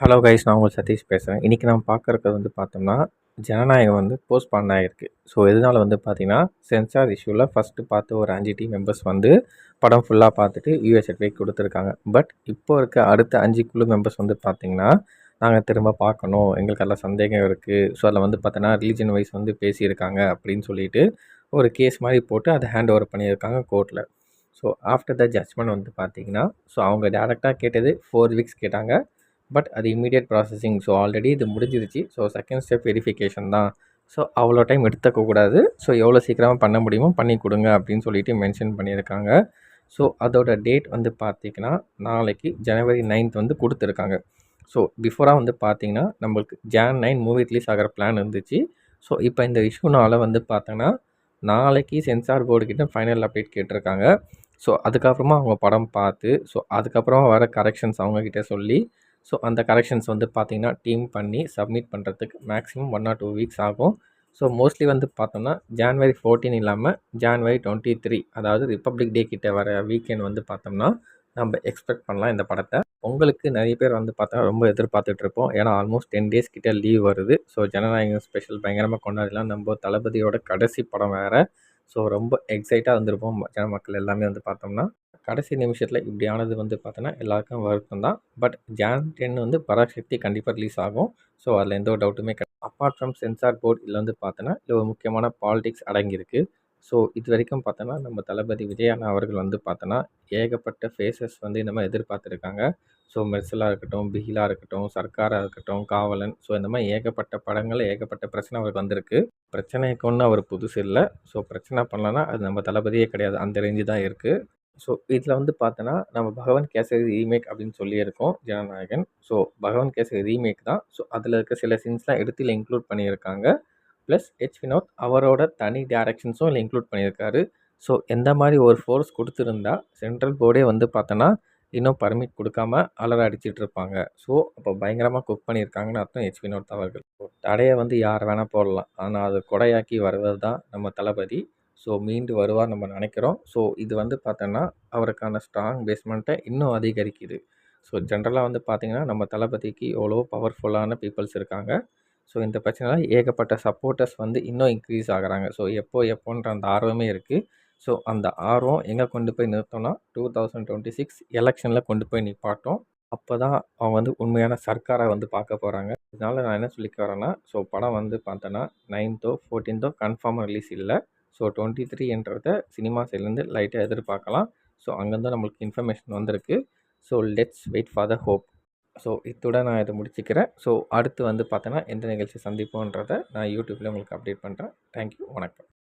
Hello guys, நான் உங்கள் சதீஷ் பேசுகிறேன். இன்றைக்கி நம்ம பார்க்குறது பார்த்தோம்னா, ஜனநாயகம் போஸ்ட்பான் ஆகிருக்கு. ஸோ இதனால் பார்த்தீங்கன்னா, சென்சார் இஷ்யூவில் ஃபஸ்ட்டு பார்த்து ஒரு 5 டீம் மெம்பர்ஸ் படம் ஃபுல்லாக பார்த்துட்டு யூஏ சர்டிஃபிகேட் கொடுத்துருக்காங்க. பட் இப்போ இருக்க அடுத்த 5 குழு மெம்பர்ஸ் பார்த்தீங்கன்னா, நாங்கள் திரும்ப பார்க்கணும், எங்களுக்கு எல்லாம் சந்தேகம் இருக்குது. ஸோ அதில் பார்த்தோன்னா ரிலீஜன் வைஸ் பேசியிருக்காங்க அப்படின்னு சொல்லிட்டு ஒரு கேஸ் மாதிரி போட்டு அதை ஹேண்ட் ஓவர் பண்ணியிருக்காங்க கோர்ட்டில். ஸோ ஆஃப்டர் த ஜட்ஜ்மெண்ட் பார்த்தீங்கன்னா, ஸோ அவங்க டேரெக்டாக கேட்டது 4 வீக்ஸ் கேட்டாங்க. பட் அது இமீடியட் ப்ராசஸிங். ஸோ ஆல்ரெடி இது முடிஞ்சிருச்சு. ஸோ செகண்ட் ஸ்டெப் வெரிஃபிகேஷன் தான். ஸோ அவ்வளோ டைம் எடுத்துக்கக்கூடாது. ஸோ எவ்வளோ சீக்கிரமாக பண்ண முடியுமோ பண்ணி கொடுங்க அப்படின்னு சொல்லிட்டு மென்ஷன் பண்ணியிருக்காங்க. ஸோ அதோட டேட் பார்த்திங்கன்னா நாளைக்கு ஜனவரி 9th கொடுத்துருக்காங்க. ஸோ பிஃபோராக பார்த்தீங்கன்னா நம்மளுக்கு Jan 9 மூவி ரிலீஸ் ஆகிற பிளான் இருந்துச்சு. ஸோ இப்போ இந்த இஷ்யூனால் பார்த்தோன்னா நாளைக்கு சென்சார் போர்டு கிட்ட ஃபைனல் அப்டேட் கேட்டிருக்காங்க. ஸோ அதுக்கப்புறமா அவங்க படம் பார்த்து ஸோ அதுக்கப்புறமா வர கரெக்ஷன்ஸ் அவங்கக்கிட்ட சொல்லி ஸோ அந்த கரெக்ஷன்ஸ் பார்த்தீங்கன்னா டீம் பண்ணி சப்மிட் பண்ணுறதுக்கு மேக்ஸிமம் 1 or 2 வீக்ஸ் ஆகும். ஸோ மோஸ்ட்லி பார்த்தோம்னா January 14 இல்லாமல் January 23, அதாவது ரிப்பப்ளிக் டே கிட்ட வர வீக்கெண்ட் பார்த்தோம்னா நம்ம எக்ஸ்பெக்ட் பண்ணலாம் இந்த படத்தை. உங்களுக்கு நிறைய பேர் பார்த்தா ரொம்ப எதிர்பார்த்துட்டு இருப்போம். ஏன்னா ஆல்மோஸ்ட் 10 days கிட்ட லீவ் வருது. ஸோ ஜனநாயகம் ஸ்பெஷல் பயங்கரமாக கொண்டாடலாம். நம்ம தளபதியோட கடைசி படம் வேறு. ஸோ ரொம்ப எக்ஸைட்டாக இருந்திருப்போம் ஜன மக்கள் எல்லாமே பார்த்தோம்னா. கடைசி நிமிஷத்தில் இப்படி ஆனது பார்த்தோன்னா எல்லாருக்கும் வருத்தம் தான். பட் Jan 10 பராசக்தி கண்டிப்பாக ரிலீஸ் ஆகும். ஸோ அதில் எந்த ஒரு டவுட்டுமே கிடையாது. அப்பார்ட் ஃப்ரம் சென்சார் போர்ட் இதில் பார்த்தோன்னா இதில் ஒரு முக்கியமான பாலிடிக்ஸ் அடங்கியிருக்கு. ஸோ இது வரைக்கும் பார்த்தோன்னா நம்ம தளபதி விஜய் அண்ணா அவர்கள் பார்த்தோன்னா ஏகப்பட்ட ஃபேஸஸ் இந்த மாதிரி எதிர்பார்த்துருக்காங்க. ஸோ மெர்சலாக இருக்கட்டும், பிகிலாக இருக்கட்டும், சர்க்காராக இருக்கட்டும், காவலன், ஸோ இந்த மாதிரி ஏகப்பட்ட படங்கள் ஏகப்பட்ட பிரச்சனை அவருக்கு வந்திருக்கு. பிரச்சனைக்கு ஒன்றும் அவர் புதுசு இல்லை. ஸோ பிரச்சனை பண்ணலன்னா அது நம்ம தளபதியே கிடையாது, அந்த ரேஞ்சு தான் இருக்குது. ஸோ இதில் பார்த்தோன்னா நம்ம பகவான் கேசரி ரீமேக் அப்படின்னு சொல்லியிருக்கோம் ஜனநாயகன். ஸோ பகவான் கேசரி ரீமேக் தான். ஸோ அதில் இருக்க சில சீன்ஸ்லாம் எடுத்து இதில் இன்க்ளூட் பண்ணியிருக்காங்க. ப்ளஸ் வினோத் அவரோட தனி டேரக்ஷன்ஸும் இதில் இன்க்ளூட் பண்ணியிருக்காரு. ஸோ எந்த மாதிரி ஒரு ஃபோர்ஸ் கொடுத்துருந்தா சென்ட்ரல் போர்டே பார்த்தோன்னா இன்னும் பர்மிட் கொடுக்காம அலற அடிச்சிட்டு இருப்பாங்க. ஸோ அப்போ பயங்கரமாக குக் பண்ணியிருக்காங்கன்னு அர்த்தம் வினோத் அவர்கள். தடையை யார் வேணால் போடலாம், ஆனால் அது கொடையாக்கி வருவது தான் நம்ம தளபதி. ஸோ மீண்டு வருவார் நம்ம நினைக்கிறோம். ஸோ இது பார்த்தோன்னா அவருக்கான ஸ்ட்ராங் பேஸ்மெண்ட்டை இன்னும் அதிகரிக்குது. ஸோ ஜென்ரலாக பார்த்தீங்கன்னா நம்ம தளபதிக்கு எவ்வளோ பவர்ஃபுல்லான பீப்புள்ஸ் இருக்காங்க. ஸோ இந்த பிரச்சனைலாம் ஏகப்பட்ட சப்போர்ட்டர்ஸ் இன்னும் இன்க்ரீஸ் ஆகுறாங்க. ஸோ எப்போன்ற அந்த ஆர்வமே இருக்குது. ஸோ அந்த ஆர்வம் எங்கே கொண்டு போய் நிறுத்தோம்னா 2026 எலெக்ஷனில் கொண்டு போய் நிப்பாட்டும். அப்போ தான் அவங்க உண்மையான சர்க்காரை பார்க்க போகிறாங்க. இதனால் நான் என்ன சொல்லிக்க வரேன்னா, ஸோ படம் பார்த்தோன்னா 9th 14th கன்ஃபார்மாக ரிலீஸ் இல்லை. ஸோ 23ன்றத சினிமா சைட்லேருந்து லைட்டாக எதிர்பார்க்கலாம். ஸோ அங்கேருந்து நம்மளுக்கு இன்ஃபர்மேஷன் வந்திருக்கு. So let's wait for the hope. So இத்துடன் நான் இதை முடிச்சுக்கிறேன். ஸோ அடுத்து பார்த்தோன்னா எந்த நிகழ்ச்சி சந்திப்போன்றதை நான் யூடியூப்லேயே உங்களுக்கு அப்டேட் பண்ணுறேன். தேங்க்யூ, வணக்கம்.